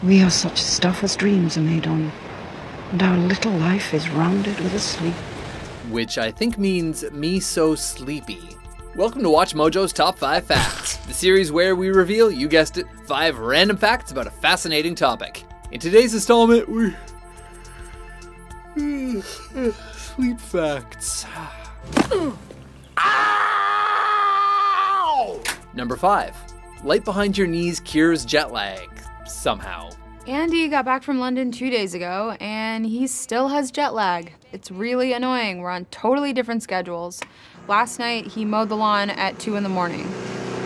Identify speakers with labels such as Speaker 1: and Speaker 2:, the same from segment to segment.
Speaker 1: We are such stuff as dreams are made on, and our little life is rounded with a sleep.
Speaker 2: Which I think means me so sleepy. Welcome to Watch Mojo's Top 5 Facts, the series where we reveal, you guessed it, 5 random facts about a fascinating topic. In today's installment, we... sleep facts. Ow! Number 5. Light behind your knees cures jet lag. Somehow.
Speaker 3: Andy got back from London 2 days ago, and he still has jet lag. It's really annoying. We're on totally different schedules. Last night, he mowed the lawn at 2 in the morning.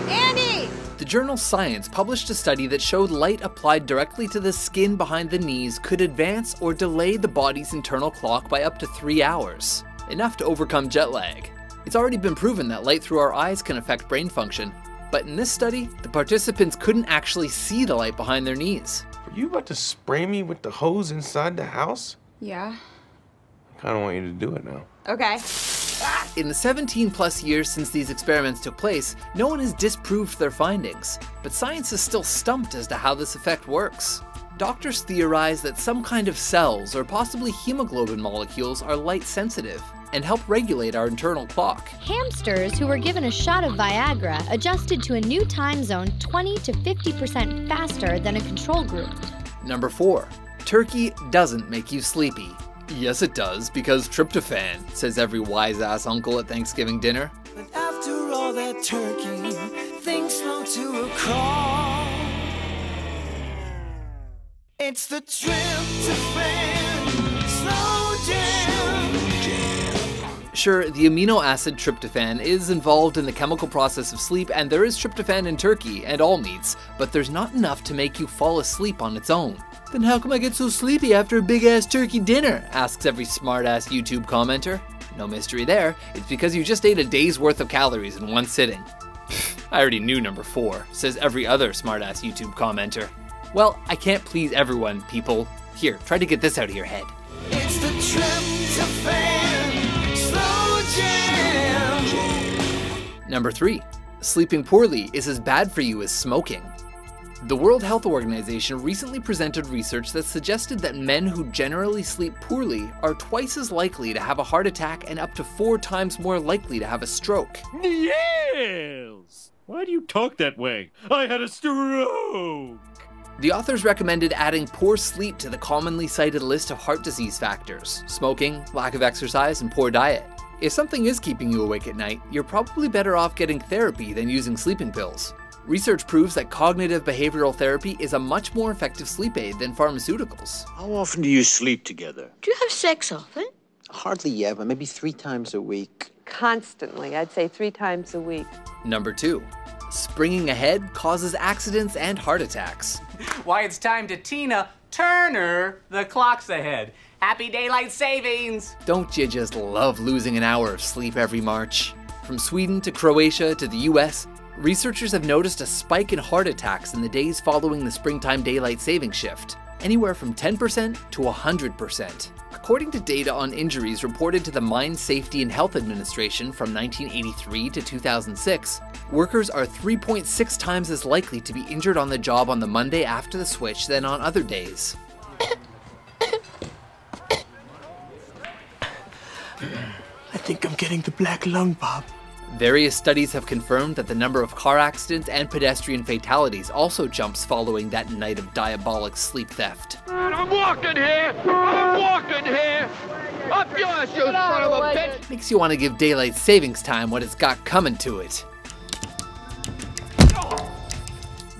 Speaker 3: Andy!
Speaker 2: The journal Science published a study that showed light applied directly to the skin behind the knees could advance or delay the body's internal clock by up to 3 hours, enough to overcome jet lag. It's already been proven that light through our eyes can affect brain function, but in this study, the participants couldn't actually see the light behind their knees.
Speaker 4: Are you about to spray me with the hose inside the house?
Speaker 3: Yeah.
Speaker 4: I kind of want you to do it now.
Speaker 3: Okay.
Speaker 2: In the 17 plus years since these experiments took place, no one has disproved their findings, but science is still stumped as to how this effect works. Doctors theorize that some kind of cells or possibly hemoglobin molecules are light sensitive and help regulate our internal clock.
Speaker 5: Hamsters who were given a shot of Viagra adjusted to a new time zone 20 to 50% faster than a control group.
Speaker 2: Number 4. Turkey doesn't make you sleepy. Yes, it does, because tryptophan, says every wise-ass uncle at Thanksgiving dinner.
Speaker 6: But after all that turkey, things slow to a crawl. It's the tryptophan slow jam.
Speaker 2: Sure, the amino acid tryptophan is involved in the chemical process of sleep, and there is tryptophan in turkey and all meats, but there's not enough to make you fall asleep on its own. Then how come I get so sleepy after a big-ass turkey dinner? Asks every smart-ass YouTube commenter. No mystery there, it's because you just ate a day's worth of calories in one sitting. I already knew number 4, says every other smart-ass YouTube commenter. Well, I can't please everyone, people. Here, try to get this out of your head.
Speaker 6: It's the tryptophan slow jam.
Speaker 2: Number 3. Sleeping poorly is as bad for you as smoking. The World Health Organization recently presented research that suggested that men who generally sleep poorly are twice as likely to have a heart attack and up to 4 times more likely to have a stroke.
Speaker 7: Niels! Why do you talk that way? I had a stroke!
Speaker 2: The authors recommended adding poor sleep to the commonly cited list of heart disease factors: smoking, lack of exercise, and poor diet. If something is keeping you awake at night, you're probably better off getting therapy than using sleeping pills. Research proves that cognitive behavioral therapy is a much more effective sleep aid than pharmaceuticals.
Speaker 8: How often do you sleep together?
Speaker 9: Do you have sex often?
Speaker 10: Hardly ever, maybe 3 times a week.
Speaker 11: Constantly, I'd say 3 times a week.
Speaker 2: Number 2. Springing ahead causes accidents and heart attacks.
Speaker 12: Why, it's time to Tina Turner the clocks ahead. Happy daylight savings!
Speaker 2: Don't you just love losing an hour of sleep every March? From Sweden to Croatia to the US, researchers have noticed a spike in heart attacks in the days following the springtime daylight saving shift, anywhere from 10% to 100%. According to data on injuries reported to the Mine Safety and Health Administration from 1983 to 2006, workers are 3.6 times as likely to be injured on the job on the Monday after the switch than on other days.
Speaker 6: I think I'm getting the black lung, Bob.
Speaker 2: Various studies have confirmed that the number of car accidents and pedestrian fatalities also jumps following that night of diabolic sleep theft.
Speaker 13: I'm walking here! I'm walking here! Up yours, you son of a bitch!
Speaker 2: Makes you want to give daylight savings time what it's got coming to it.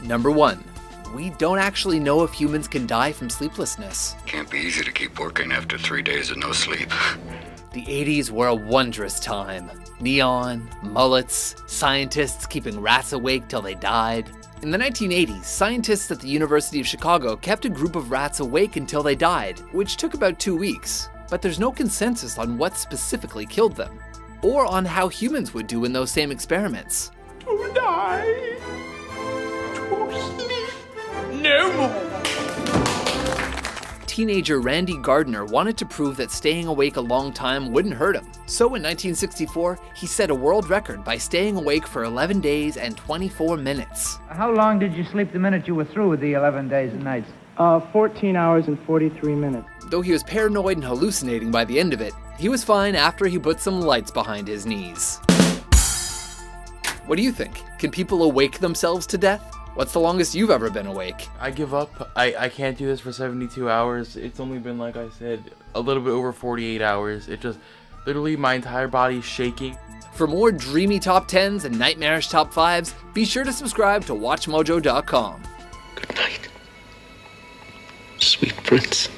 Speaker 2: Number 1. We don't actually know if humans can die from sleeplessness.
Speaker 14: Can't be easy to keep working after 3 days of no sleep.
Speaker 2: The 80s were a wondrous time. Neon, mullets, scientists keeping rats awake till they died. In the 1980s, scientists at the University of Chicago kept a group of rats awake until they died, which took about 2 weeks. But there's no consensus on what specifically killed them, or on how humans would do in those same experiments.
Speaker 6: To die. To sleep. No more.
Speaker 2: Teenager Randy Gardner wanted to prove that staying awake a long time wouldn't hurt him. So in 1964, he set a world record by staying awake for 11 days and 24 minutes.
Speaker 15: How long did you sleep the minute you were through with the 11 days and nights?
Speaker 9: 14 hours and 43 minutes.
Speaker 2: Though he was paranoid and hallucinating by the end of it, he was fine after he put some lights behind his knees. What do you think? Can people awake themselves to death? What's the longest you've ever been awake?
Speaker 15: I give up. I can't do this for 72 hours. It's only been, like I said, a little bit over 48 hours. It just, literally my entire body's shaking.
Speaker 2: For more dreamy top 10s and nightmarish top 5s, be sure to subscribe to WatchMojo.com.
Speaker 8: Good night, sweet prince.